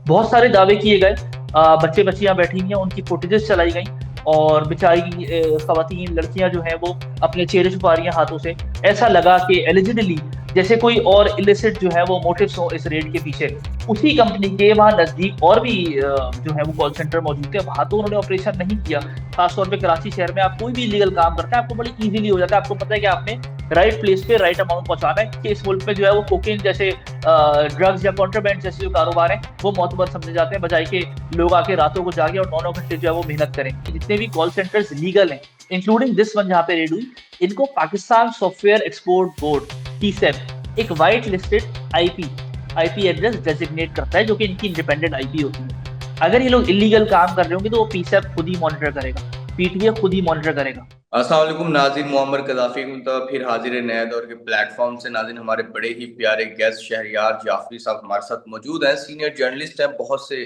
बहुत सारे दावे किए गए, बच्चे बच्चियां बैठी हुई हैं, उनकी फुटेजेस चलाई गई, और बेचारी खवातीन लड़कियां जो हैं वो अपने चेहरे छुपा रही हैं हाथों से। ऐसा लगा कि एलिजिडली जैसे कोई और इलिसिट जो है वो मोटिव्स हो इस रेड के पीछे। उसी कंपनी के वहां नजदीक और भी जो है वो कॉल सेंटर मौजूद थे, वहां तो उन्होंने ऑपरेशन नहीं किया। खासतौर पे कराची शहर में आप कोई भी इलीगल काम करते हैं, आपको बड़ी इजीली हो जाता है, आपको पता है कि आपने राइट प्लेस पे राइट अमाउंट पहुंचाना है, कि इस मुल्क में जो है वो कोकेन जैसे ड्रग्स या कॉन्ट्राबैंड जैसे जो कारोबार है वो मोतबर समझे जाते हैं, बजाय के लोग आके रातों को जागे और 9 9 घंटे जो है वो मेहनत करें। जितने भी कॉल सेंटर्स लीगल हैं, इंक्लूडिंग दिस वन जहाँ पे रेड हुई, इनको पाकिस्तान सॉफ्टवेयर एक्सपोर्ट बोर्ड पीसेब एक white listed IP IP address designate करता है, जो कि इनकी इंडिपेंडेंट आईपी होती है। अगर ये लोग इलीगल काम कर रहे होंगे तो वो पीसेब खुद ही मॉनिटर करेगा, पीटीए खुद ही मॉनिटर करेगा। अस्सलाम वालेकुम नाज़रीन, मोहम्मद कदाफ़ी फिर हाजिर है नए दौर के प्लेटफॉर्म से। नाज़रीन, हमारे बड़े ही प्यारे गेस्ट शहरियार जाफरी साहब हमारे साथ मौजूद हैं। सीनियर जर्नलिस्ट हैं, बहुत से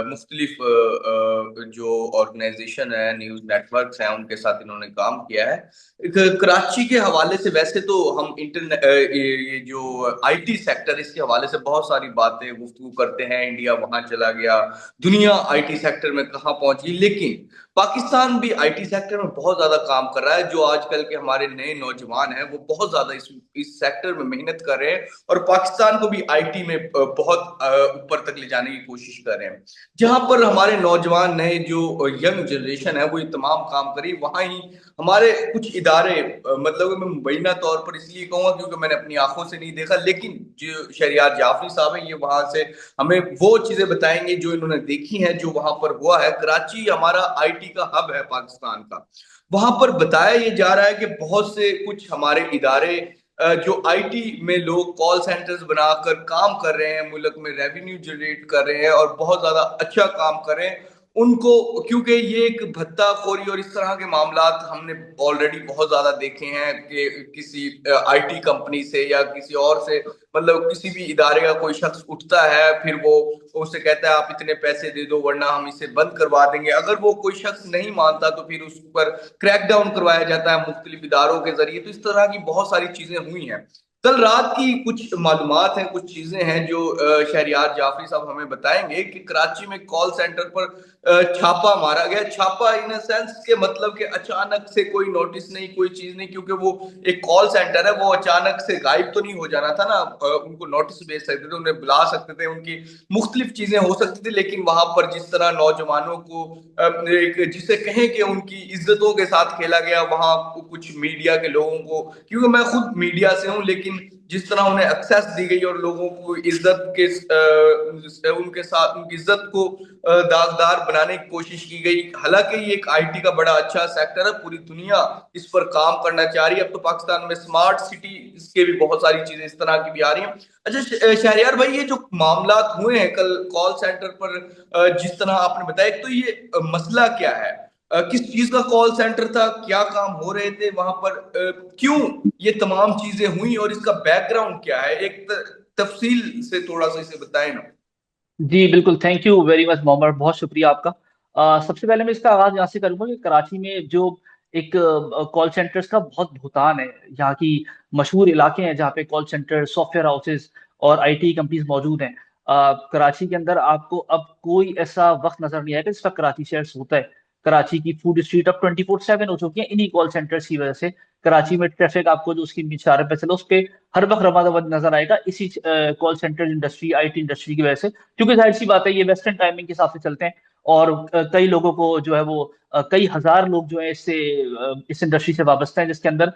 मुख्तलिफ जो ऑर्गेनाइजेशन है, न्यूज़ नेटवर्क्स हैं, उनके साथ इन्होंने काम किया है। कराची के हवाले से वैसे तो हम इंटरनेट ये जो आईटी सेक्टर, इसके हवाले से बहुत सारी बातें गुफ्तगू करते हैं। इंडिया वहां चला गया, दुनिया आईटी सेक्टर में कहाँ पहुंची, लेकिन पाकिस्तान भी आईटी सेक्टर में बहुत ज्यादा काम कर रहा है। जो आजकल के हमारे नए नौजवान हैं वो बहुत ज्यादा इस सेक्टर में मेहनत कर रहे हैं और पाकिस्तान को भी आईटी में बहुत ऊपर तक ले जाने की कोशिश कर रहे हैं। जहां पर हमारे नौजवान नए जो यंग जनरेशन है वो ये तमाम काम करी, वहां ही हमारे कुछ इदारे, मतलब मैं मुबैना तौर पर इसलिए कहूंगा क्योंकि मैंने अपनी आंखों से नहीं देखा, लेकिन जो शहरियार जाफरी साहब है ये वहां से हमें वो चीजें बताएंगे जो इन्होंने देखी हैं, जो वहां पर हुआ है। कराची हमारा आईटी का हब है पाकिस्तान का। वहां पर बताया ये जा रहा है कि बहुत से कुछ हमारे इदारे जो आईटी में लोग कॉल सेंटर्स बनाकर काम कर रहे हैं, मुल्क में रेवेन्यू जनरेट कर रहे हैं और बहुत ज्यादा अच्छा काम कर रहे हैं, उनको, क्योंकि ये एक भत्ताखोरी और इस तरह के मामलात हमने ऑलरेडी बहुत ज्यादा देखे हैं कि किसी आईटी कंपनी से या किसी और से, मतलब किसी भी इदारे का कोई शख्स उठता है, फिर वो उससे कहता है आप इतने पैसे दे दो वरना हम इसे बंद करवा देंगे। अगर वो कोई शख्स नहीं मानता तो फिर उस पर क्रैकडाउन करवाया जाता है मुख्तलिफ इदारों के जरिए। तो इस तरह की बहुत सारी चीजें हुई हैं। कल रात की कुछ मालूमात हैं, कुछ चीजें हैं जो शहरियार जाफरी साहब हमें बताएंगे कि कराची में कॉल सेंटर पर छापा मारा गया। छापा इन सेंस के मतलब कि अचानक से कोई नोटिस नहीं, कोई चीज नहीं, क्योंकि वो एक कॉल सेंटर है, वो अचानक से गायब तो नहीं हो जाना था ना। उनको नोटिस भेज सकते थे, उन्हें बुला सकते थे, उनकी मुख्तलिफ चीजें हो सकती थी। लेकिन वहां पर जिस तरह नौजवानों को एक जिसे कहें कि उनकी इज्जतों के साथ खेला गया, वहां कुछ मीडिया के लोगों को, क्योंकि मैं खुद मीडिया से हूं, लेकिन जिस तरह उन्हें एक्सेस दी गई और लोगों को इज्जत के उनके साथ उनकी इज्जत को दागदार बनाने की कोशिश की गई। हालांकि ये एक आईटी का बड़ा अच्छा सेक्टर है, पूरी दुनिया इस पर काम करना चाह रही है। अब तो पाकिस्तान में स्मार्ट सिटी के भी बहुत सारी चीजें इस तरह की भी आ रही हैं। अच्छा शहरियार भाई, ये जो मामलात हुए हैं कल कॉल सेंटर पर, जिस तरह आपने बताया, एक तो ये मसला क्या है, किस चीज का कॉल सेंटर था, क्या काम हो रहे थे वहां पर, क्यों ये तमाम चीजें हुई और इसका बैकग्राउंड क्या है, एक तफसील से थोड़ा सा इसे बताएं ना। जी बिल्कुल, thank you very much Mohammed, बहुत शुक्रिया आपका। सबसे पहले मैं इसका आगाज यहाँ से करूंगा कि कराची में जो एक कॉल सेंटर्स का बहुत भुतान है, यहाँ की मशहूर इलाके हैं जहाँ पे कॉल सेंटर, सॉफ्टवेयर हाउसेज और आईटी कंपनीज मौजूद हैं। कराची के अंदर आपको अब कोई ऐसा वक्त नजर नहीं आएगा जिसका कराची शहर सोता है। कराची की फूड स्ट्रीट अब 24/7 हो चुकी है इन्हीं कॉल सेंटर्स की वजह से। कराची में ट्रैफिक आपको जो उसकी इशारे पे चलो उस पे हर वक्त रमादवद नजर आएगा, इसी call centre industry, IT industry की वजह से। क्योंकि जाहिर सी बात है ये वेस्टर्न टाइमिंग के हिसाब से चलते हैं, और कई लोगों को जो है वो कई हजार लोग जो है इससे इस इंडस्ट्री से वाबस्ता है, जिसके अंदर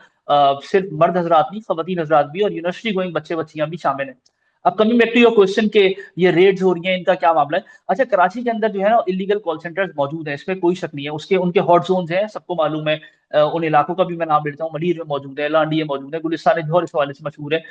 सिर्फ मर्द हजरात नहीं, खवातीन हजरात भी और यूनिवर्सिटी गोइंग बच्चे बच्चियां भी शामिल हैं। अब coming back to your question के ये रेड्स हो रही हैं, इनका क्या मामला है। अच्छा, कराची के अंदर जो है ना इलीगल कॉल सेंटर्स मौजूद हैं, इसमें कोई शक नहीं है, उसके उनके हॉट जोन्स हैं, सबको मालूम है। उन इलाकों का भी मैं नाम लेता हूँ, मलिर में मौजूद है, लांडी में मौजूद है, गुलिस्तान जौहर इस हवाले से मशहूर है,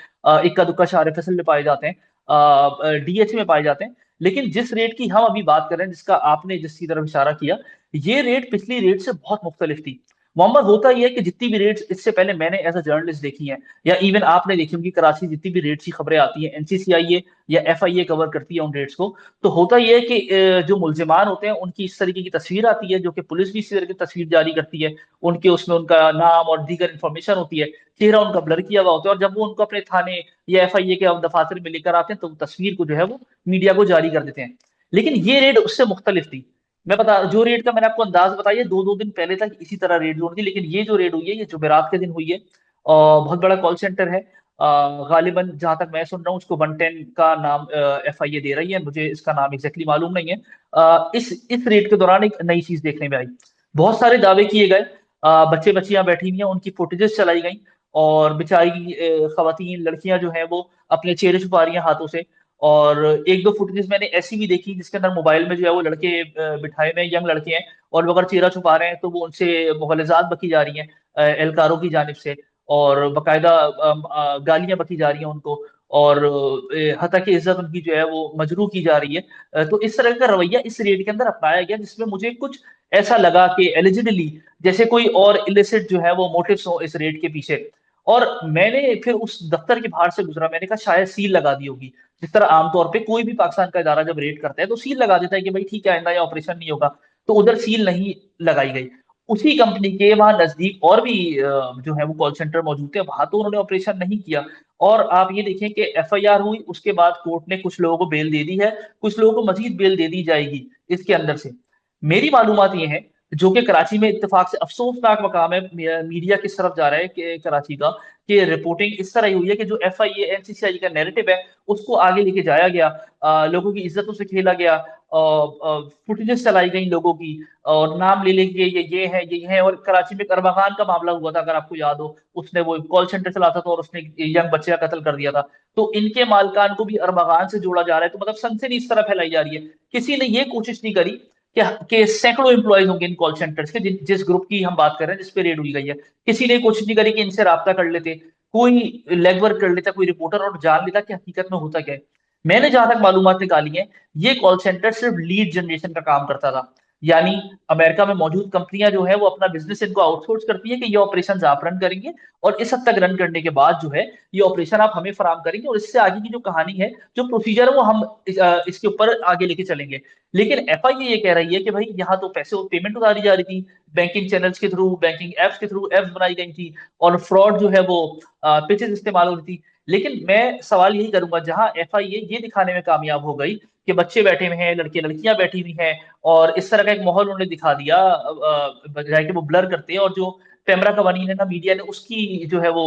इक्का दुक्का शार फैसल में पाए जाते हैं, डीएच में पाए जाते हैं। लेकिन जिस रेट की हम अभी बात कर रहे हैं, जिसका आपने जिसकी तरफ इशारा किया, ये रेट पिछली रेट से बहुत मुख्तलिफ थी। मोहम्मद, होता यह है कि जितनी भी रेट्स इससे पहले मैंने एज अ जर्नलिस्ट देखी हैं, या इवन आपने देखी होंगी, कराची जितनी भी रेट्स की खबरें आती हैं, एनसीसीआईए या एफआईए कवर करती है उन रेट्स को, तो होता यह है कि जो मुल्जिमान होते हैं उनकी इस तरीके की तस्वीर आती है, जो कि पुलिस भी इसी तरह की तस्वीर जारी करती है। उनके उसमें उनका नाम और दीगर इंफॉर्मेशन होती है, चेहरा उनका ब्लर किया हुआ होता है, और जब वो उनको अपने थाने या एफआईए के दफातर में लेकर आते हैं तो तस्वीर को जो है वो मीडिया को जारी कर देते हैं। लेकिन ये रेड उससे मुख्तलिफ थी। मैं बता, जो रेड का मैंने आपको अंदाज बताया, दो दो दिन पहले तक इसी तरह रेड जोन थी, लेकिन ये जो रेड हुई है ये जुमेरात के दिन हुई है। बहुत बड़ा कॉल सेंटर है। गालिबन जहां तक मैं सुन रहा हूँ उसको 110 का नाम FIA दे रही है, मुझे इसका नाम एग्जैक्टली मालूम नहीं है। इस रेड के दौरान एक नई चीज देखने में आई। बहुत सारे दावे किए गए, बच्चे बच्चियां बैठी हुई हैं, उनकी फुटेजेस चलाई गई, और बेचारी खवातीन लड़कियां जो हैं वो अपने चेहरे छुपा रही हैं हाथों से। और एक दो फुटेजेस मैंने ऐसी भी देखी जिसके अंदर मोबाइल में जो है वो लड़के बिठाए हुए हैं, यंग लड़के हैं, और वो अगर चेहरा छुपा रहे हैं तो वो उनसे मुगलजात बकी जा रही हैं एहलकारों की जानिब से, और बाकायदा गालियां बकी जा रही हैं उनको, और हत्या की इज्जत उनकी जो है वो मजरू की जा रही है। तो इस तरह का रवैया इस रेड के अंदर अपनाया गया, जिसमें मुझे कुछ ऐसा लगा कि एलिजिडली जैसे कोई और इलिसिट जो है वो मोटिव्स हो इस रेड के पीछे। और मैंने फिर उस दफ्तर के बाहर से गुजरा, मैंने कहा शायद सील लगा दी होगी। जिस तरह आमतौर पे कोई भी पाकिस्तान का इदारा जब रेड करता है तो सील लगा देता है कि भाई ठीक है आइंदा ये ऑपरेशन नहीं होगा। तो उधर सील नहीं लगाई गई। उसी कंपनी के वहां नजदीक और भी जो है वो कॉल सेंटर मौजूद थे, वहां तो उन्होंने ऑपरेशन नहीं किया। और आप ये देखें कि FIR हुई, उसके बाद कोर्ट ने कुछ लोगों को बेल दे दी है, कुछ लोगों को मजीद बेल दे दी जाएगी इसके अंदर से। मेरी मालूमात ये है, जो कि कराची में इत्तेफाक से अफसोसनाक मकाम है, मीडिया किस तरफ जा रहा है कि कराची का, कि रिपोर्टिंग इस तरह हुई है कि जो FIA NCCI का नैरेटिव है उसको आगे लेके जाया गया, लोगों की इज्जतों से खेला गया, फुटेजेस चलाई गई लोगों की, और नाम ले लेके ये है। और कराची में करमाखान का मामला हुआ था, अगर आपको याद हो, उसने वो कॉल सेंटर चलाता था और उसने यंग बच्चे का कत्ल कर दिया था। तो इनके मालकान को भी अरमगान से जोड़ा जा रहा है। तो मतलब सनसनी इस तरह फैलाई जा रही है। किसी ने ये कोशिश नहीं करी कि सैकड़ों एम्प्लॉयज होंगे इन कॉल सेंटर्स के, जिस ग्रुप की हम बात कर रहे हैं, जिस पे रेड हुई गई है। किसी ने कोशिश नहीं करी कि इनसे राब्ता कर लेते, कोई लेगवर्क कर लेता, कोई रिपोर्टर, और जान लेता कि हकीकत में होता क्या है। मैंने जहां तक मालूमात निकाली है, ये कॉल सेंटर सिर्फ लीड जनरेशन का काम करता था। यानी अमेरिका में मौजूद कंपनियां जो है वो अपना बिजनेस इनको आउटसोर्स करती है कि ये ऑपरेशन आप रन करेंगे, और इस हद तक रन करने के बाद जो है ये ऑपरेशन आप हमें फराम करेंगे, और इससे आगे की जो कहानी है, जो प्रोसीजर है, वो हम इसके ऊपर आगे लेके चलेंगे। लेकिन FIA ये कह रही है कि भाई यहाँ तो पैसे पेमेंट उतारी जा रही थी, बैंकिंग चैनल्स के थ्रू, बैंकिंग एप्स के थ्रू एप्स बनाई गई थी, और फ्रॉड जो है वो पिचेस इस्तेमाल हो रही थी। लेकिन मैं सवाल यही करूंगा, जहां FIA ये दिखाने में कामयाब हो गई कि बच्चे बैठे हुए हैं, लड़के लड़कियां बैठी हुई हैं, और इस तरह का एक माहौल उन्होंने दिखा दिया, बजाय कि वो ब्लर करते, और जो कैमरा कवानीन है ना, मीडिया ने उसकी जो है वो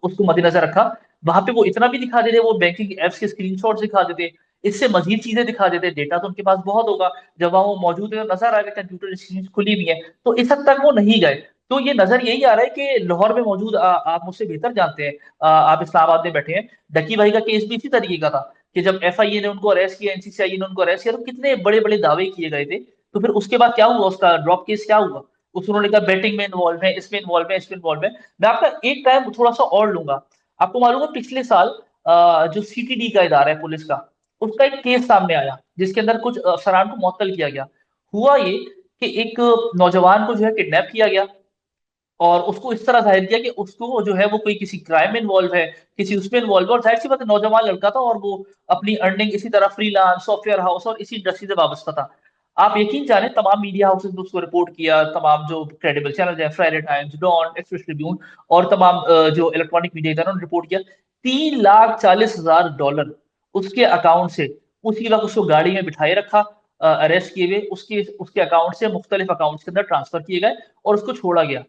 उसको मद्देनजर रखा। वहां पे वो इतना भी दिखा देते, वो बैंकिंग एप्स के स्क्रीनशॉट दिखा देते, इससे मजीद चीजें दिखा देते, डेटा तो उनके पास बहुत होगा। जब वहां वो मौजूद है तो नजर आ रहा है कंप्यूटर स्क्रीन खुली हुई है। तो इस हद तक वो नहीं गए। तो ये नजर यही आ रहा है कि लाहौर में मौजूद, आप मुझसे बेहतर जानते हैं, आप इस्लामाबाद में बैठे हैं, डकी भाई का केस भी इसी तरीके का था, कि जब FIA ने उनको अरेस्ट किया, NCCI ने उनको अरेस्ट किया, तो कितने बड़े बड़े दावे किए गए थे। तो फिर उसके बाद क्या हुआ, उसका ड्रॉप केस क्या हुआ? उस उन्होंने कहा बैटिंग में इन्वॉल्व है, इसमें इन्वॉल्व है, इसमें इन्वॉल्व है। मैं आपका एक टाइम थोड़ा सा और लूंगा। आपको मालूम है पिछले साल जो CTD का इदारा है पुलिस का, उसका एक केस सामने आया जिसके अंदर कुछ अफसरान को मुअत्तल किया गया। हुआ ये कि एक नौजवान को जो है किडनैप किया गया, और उसको इस तरह जाहिर किया कि उसको जो है वो कोई किसी क्राइम में इन्वॉल्व है, किसी उसमें इन्वॉल्व है, और जाहिर सी बात है नौजवान लड़का था, और वो अपनी अर्निंग इसी तरह फ्रीलांस सॉफ्टवेयर हाउस और इसी इंडस्ट्री से वाबस्ता था। आप यकीन जाने तमाम मीडिया हाउसेस ने उसको रिपोर्ट किया, तमाम जो क्रेडिबल चैनल है, Friday Times, Dawn, Express Tribune, और तमाम जो इलेक्ट्रॉनिक मीडिया था उन्होंने रिपोर्ट किया। $3,40,000 उसके अकाउंट से उसी वक्त उसको गाड़ी में बिठाए रखा, अरेस्ट किए हुए, उसके उसके अकाउंट से मुख्तलिफ अकाउंट्स के अंदर ट्रांसफर किए गए, और उसको छोड़ा गया।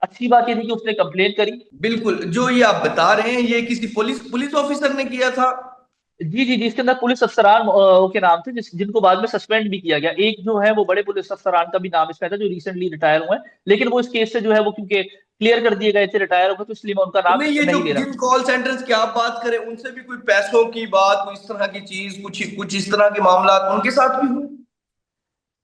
अच्छी बात ये थी कि उसने कंप्लेन करी। बिल्कुल, जो ये आप बता रहे हैं ये किसी पुलिस पुलिस ऑफिसर ने किया था? जी जी जी, इसके अंदर पुलिस अफसरान के नाम थे, जिनको बाद में सस्पेंड भी किया गया। एक जो है वो बड़े पुलिस अफसरान का भी नाम इसमें था, जो रिसेंटली रिटायर हुए हैं, लेकिन वो इस केस से जो है वो क्योंकि क्लियर कर दिए गए थे, रिटायर हो गए, तो इसलिए मैं उनका तो नाम नहीं, ये जो नहीं ले रहा। जिन कॉल सेंटर्स की आप बात करें उनसे भी कोई पैसों की बात, कोई इस तरह की चीज, कुछ कुछ इस तरह के मामला उनके साथ भी हुए?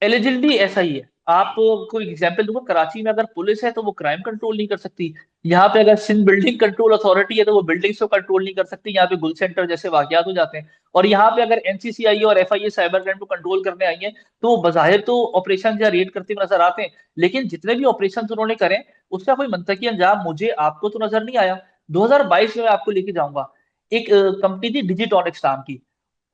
एलिजिबिलिटी ऐसा ही है। आप कोई एग्जांपल दूंगा, कराची में अगर पुलिस है तो वो क्राइम कंट्रोल नहीं कर सकती। यहाँ पे अगर सिंध बिल्डिंग कंट्रोल अथॉरिटी है तो वो बिल्डिंग्स को कंट्रोल नहीं कर सकती। यहाँ पे गुल सेंटर जैसे वाकयात हो जाते हैं। और यहाँ पे अगर NCCI और FIA साइबर क्राइम को कंट्रोल करने आई है, तो वो बाहिर तो ऑपरेशन या रेड करते हुए नजर आते हैं, लेकिन जितने भी ऑपरेशन उन्होंने करे उसका कोई मंतकी अंजाम मुझे आपको तो नजर नहीं आया। 2022 में मैं आपको लेके जाऊंगा, एक कंपनी थी डिजिटॉनिक्स नाम की,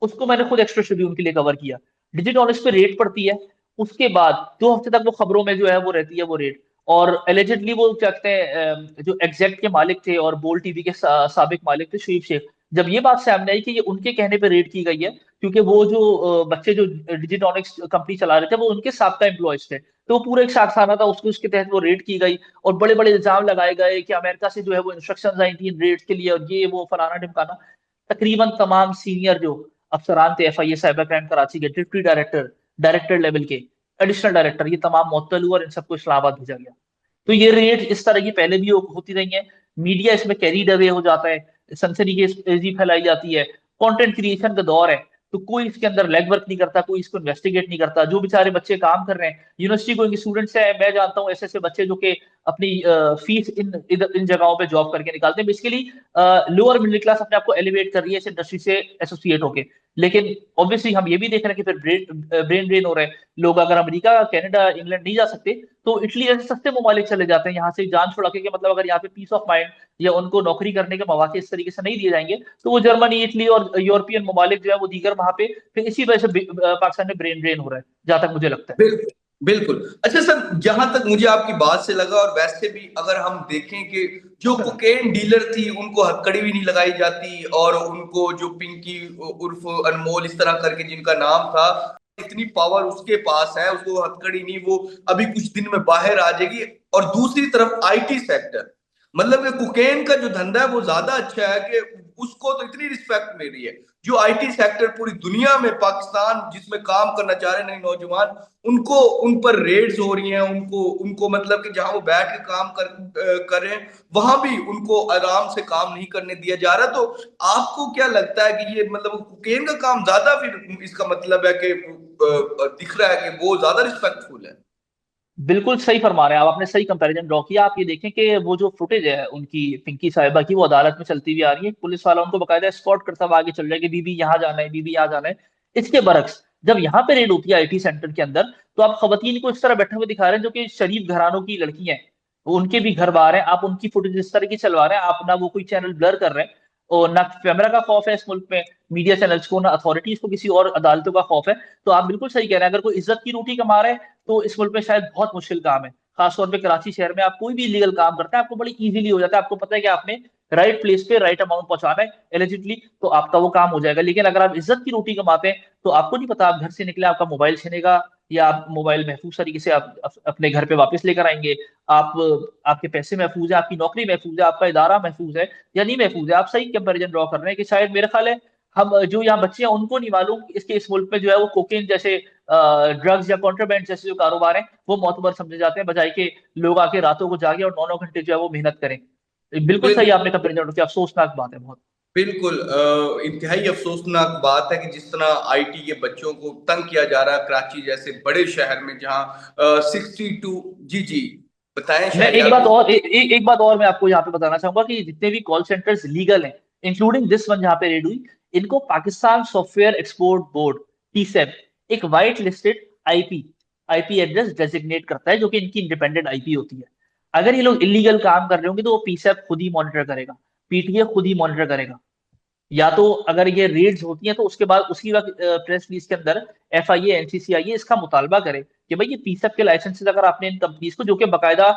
उसको मैंने खुद एक्स्ट्रा ट्रिब्यून के लिए कवर किया। डिजिटॉनिक्स पे रेड पड़ती है, उसके बाद 2 हफ्ते तक वो खबरों में जो है वो रहती है वो रेड। और एलिजिडली वो क्या कहते हैं, जो एग्जैक्ट के मालिक थे और बोल TV के साबिक मालिक थे, शुएब शेख, जब ये बात सामने आई कि ये उनके कहने पे रेड की गई है, क्योंकि वो जो बच्चे जो डिजिट्रॉनिक्स कंपनी चला रहे थे वो उनके साबका एम्प्लॉयज थे। तो वो पूरा एक साजिशाना था, उसके तहत वो रेड की गई और बड़े बड़े इल्जाम लगाए गए कि अमेरिका से जो है वो इंस्ट्रक्शंस आई थी रेड के लिए, और ये वो फलाना ढिमकाना। तकरीबन तमाम सीनियर जो अफसरान थे FIA साइबर क्राइम कराची के, डिप्टी डायरेक्टर, डायरेक्टर लेवल के, एडिशनल डायरेक्टर, ये तमाम मुअत्तल हुए और इन सबको इस्लामाबाद भेजा गया। तो ये रेट इस तरह की पहले भी होती रही है। मीडिया इसमें कैरीड अवे हो जाता है, सनसनीखेजी फैलाई जाती है, कंटेंट क्रिएशन का दौर है, तो कोई इसके अंदर लेग वर्क नहीं करता, कोई इसको इन्वेस्टिगेट नहीं करता। जो बेचारे बच्चे काम कर रहे हैं, यूनिवर्सिटी गोइंग स्टूडेंट्स है, मैं जानता हूँ ऐसे ऐसे बच्चे जो कि अपनी फीस इन जगहों पे जॉब करके निकालते हैं। बेसिकली लोअर मिडिल क्लास अपने आप को एलिवेट कर रही है इस इंडस्ट्री से एसोसिएट होके। लेकिन ऑब्वियसली हम ये भी देख रहे हैं कि फिर ब्रेन ड्रेन हो रहा है। लोग अगर अमेरिका, कनाडा, इंग्लैंड नहीं जा सकते तो इटली जैसे सस्ते ममालिक चले जाते हैं यहाँ से जान छुड़ा के, मतलब अगर यहाँ पे पीस ऑफ माइंड या उनको नौकरी करने के मौके इस तरीके से नहीं दिए जाएंगे, तो वो जर्मनी, इटली और यूरोपियन ममालिक जो है वो दीगर वहां पे फिर इसी वजह से पाकिस्तान में ब्रेन ड्रेन हो रहा है, जहां तक मुझे लगता है। बिल्कुल बिल्कुल। अच्छा सर, जहां तक मुझे आपकी बात से लगा, और वैसे भी अगर हम देखें कि जो कोकेन डीलर थी उनको हथकड़ी भी नहीं लगाई जाती, और उनको जो पिंकी उर्फ अनमोल इस तरह करके जिनका नाम था, इतनी पावर उसके पास है, उसको हथकड़ी नहीं, वो अभी कुछ दिन में बाहर आ जाएगी। और दूसरी तरफ आईटी सेक्टर, मतलब कि कोकेन का जो धंधा है वो ज्यादा अच्छा है कि उसको तो इतनी रिस्पेक्ट मिल रही है। जो आईटी सेक्टर पूरी दुनिया में, पाकिस्तान जिसमें काम करना चाह रहे हैं नए नौजवान, उनको उन पर रेड्स हो रही हैं, उनको उनको मतलब कि जहां वो बैठ के काम कर रहे हैं, वहां भी उनको आराम से काम नहीं करने दिया जा रहा। तो आपको क्या लगता है कि ये मतलब कोकेन का काम ज्यादा, फिर इसका मतलब है कि दिख रहा है कि वो ज्यादा रिस्पेक्टफुल है? बिल्कुल सही फरमा रहे हैं आप, आपने सही कंपैरिजन ड्रॉ किया। आप ये देखें कि वो जो फुटेज है उनकी, पिंकी साहिबा की, वो अदालत में चलती हुई आ रही है, पुलिस वाला उनको बकायदा एस्कॉर्ट करता हुआ आगे चल रहा है कि बीबी यहाँ जाना है, बीबी यहाँ जाना है। इसके बरक्स जब यहाँ पे रेड होती है IT सेंटर के अंदर, तो आप खवतीन को इस तरह बैठे हुए दिखा रहे हैं जो कि शरीफ घरानों की लड़कियां हैं, उनके भी घर बार हैं, आप उनकी फुटेज इस तरह की चलवा रहे हैं, आप ना वो कोई चैनल ब्लर कर रहे हैं, और ना कैमरा का खौफ है इस मुल्क में मीडिया चैनल्स को, ना अथॉरिटीज को किसी और अदालतों का खौफ है। तो आप बिल्कुल सही कह रहे हैं, अगर कोई इज्जत की रोटी कमा रहा है तो इस मुल्क में शायद बहुत मुश्किल काम है। खासतौर पे कराची शहर में आप कोई भी इलीगल काम करते हैं, आपको बड़ी इजीली हो जाता है, आपको पता है कि आपने राइट प्लेस पे राइट अमाउंट पहुंचाना है एलिजिटली, तो आपका वो काम हो जाएगा। लेकिन अगर आप इज्जत की रोटी कमाते हैं तो आपको नहीं पता, आप घर से निकले आपका मोबाइल छीनेगा, या आप मोबाइल महफूज तरीके से आप अपने घर पे वापस लेकर आएंगे। आप, आपके पैसे महफूज है, आपकी नौकरी महफूज है, आपका इदारा महफूज है या नहीं महफूज है। आप सही कंपेरिजन ड्रॉ कर रहे हैं कि शायद मेरे ख्याल है हम जो यहाँ बच्चे हैं उनको नहीं मालूम इसके इस मुल्क में जो है वो कोकेन जैसे ड्रग्स या कॉन्ट्राबैंड जैसे जो कारोबार है वो मोतबर समझे जाते हैं, बजाय के लोग आके रातों को जागे और 9 9 घंटे जो है वो मेहनत करें। बिल्कुल सही बिल्कुल आपने कंपेरिजन किया, अफसोसनाक बात है बहुत। बिल्कुल। इंतहाई अफसोसनाक बात है कि जिस तरह आईटी के बच्चों को तंग किया जा रहा है कराची जैसे बड़े शहर में, जहां 62। जी जी, बताएं मैं एक शहरियार बात कुछ। और एक बात और मैं आपको यहाँ पे बताना चाहूंगा कि जितने भी कॉल सेंटर्स लीगल हैं, इंक्लूडिंग दिस वन जहाँ पे रेड हुई, इनको Pakistan software export board, PSEB, एक white listed IP IP address designate करता है, जो कि इनकी इंडिपेंडेंट IP होती है। अगर ये लोग इलीगल काम कर रहे होंगे तो वो PSEB खुद ही मॉनिटर करेगा, PTA खुद ही मॉनिटर करेगा। या तो अगर ये रेड्स होती हैं तो उसके बाद उसी वक्त प्रेस रिलीज के अंदर FIA, NCCIA इसका मुतालबा करे कि भाई ये PSEB के लाइसेंसेस अगर आपने इन कंपनीज को, जो कि बकायदा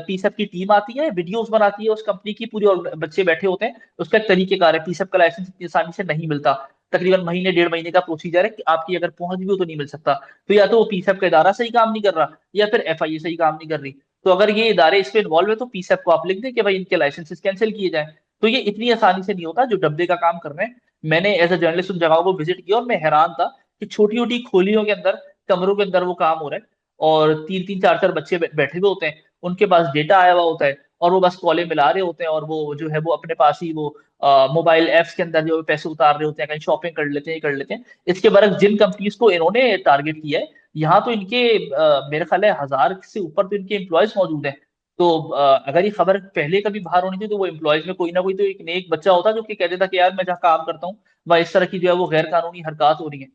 PSEB की टीम आती है, वीडियोस बनाती है उस कंपनी की पूरी, और बच्चे बैठे होते हैं, उसका एक तरीकेकार है। PSEB का लाइसेंस इतनी आसानी से नहीं मिलता, तकरीबन महीने 1.5 महीने का प्रोसीजर है कि आपकी अगर पहुंच भी हो तो नहीं मिल सकता। तो या तो वो PSEB का इदारा सही काम नहीं कर रहा, या फिर FIA सही काम नहीं कर रही। तो अगर ये इदारे इसमें इन्वॉल्व है तो PSEB को आप लिख दें कि भाई इनके लाइसेंसेस कैंसिल किए जाए। तो ये इतनी आसानी से नहीं होता जो डब्बे का काम कर रहे हैं। मैंने एज अ जर्नलिस्ट उन जगहों को विजिट किया और मैं हैरान था कि छोटी छोटी खोलियों के अंदर, कमरों के अंदर वो काम हो रहा है, और 3 3 4 4 बच्चे बैठे हुए होते हैं, उनके पास डेटा आया हुआ होता है, और वो बस कॉलें मिला रहे होते हैं, और वो जो है वो अपने पास ही वो मोबाइल एप्स के अंदर जो पैसे उतार रहे होते हैं, कहीं शॉपिंग कर लेते हैं, कर लेते हैं। इसके बरक्स जिन कंपनीज को इन्होंने टारगेट किया है, यहाँ तो इनके मेरे ख्याल है 1000 से ऊपर तो इनके एम्प्लॉयज मौजूद हैं। तो अगर ये खबर पहले कभी बाहर होनी थी तो वो एम्प्लॉयज में कोई ना कोई तो एक नेक बच्चा होता जो कि कह देता कि यार मैं जहाँ काम करता हूँ वह इस तरह की जो है वो गैर कानूनी हरकत हो रही है।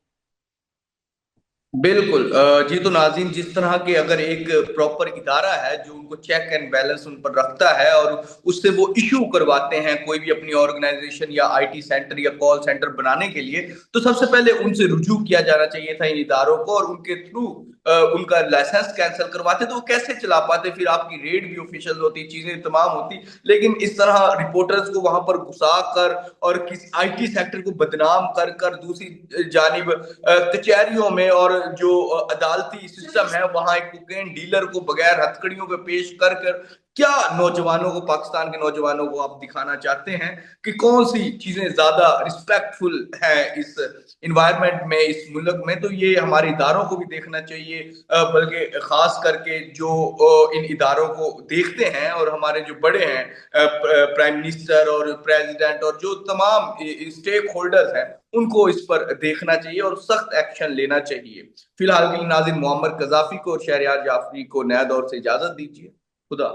बिल्कुल। जी तो नाज़रीन, जिस तरह के अगर एक प्रॉपर इदारा है जो उनको चेक एंड बैलेंस उन पर रखता है, और उससे वो इशू करवाते हैं कोई भी अपनी ऑर्गेनाइजेशन या आईटी सेंटर या कॉल सेंटर बनाने के लिए, तो सबसे पहले उनसे रुजू किया जाना चाहिए था इन इदारों को, और उनके थ्रू उनका लाइसेंस कैंसिल करवाते तो वो कैसे चला पाते? फिर आपकी रेड भी ऑफिशियल होती, चीजें तमाम होती, लेकिन इस तरह रिपोर्टर्स को वहां पर घुसा कर और किस आईटी सेक्टर को बदनाम कर कर दूसरी जानिब कचहरियों में और जो अदालती सिस्टम है वहां एक कोकेन डीलर को बगैर हथकड़ियों के पेश कर कर क्या नौजवानों को, पाकिस्तान के नौजवानों को आप दिखाना चाहते हैं कि कौन सी चीजें ज्यादा रिस्पेक्टफुल है इस इन्वायरमेंट में, इस मुल्क में? तो ये हमारे इदारों को भी देखना चाहिए, बल्कि खास करके जो इन इदारों को देखते हैं और हमारे जो बड़े हैं, प्राइम मिनिस्टर और प्रेसिडेंट और जो तमाम स्टेक होल्डर्स हैं, उनको इस पर देखना चाहिए और सख्त एक्शन लेना चाहिए। फिलहाल के लिए नाजिन मोहम्मद कजाफी को और शहरयार जाफरी को नया दौर से इजाजत दीजिए। खुदा।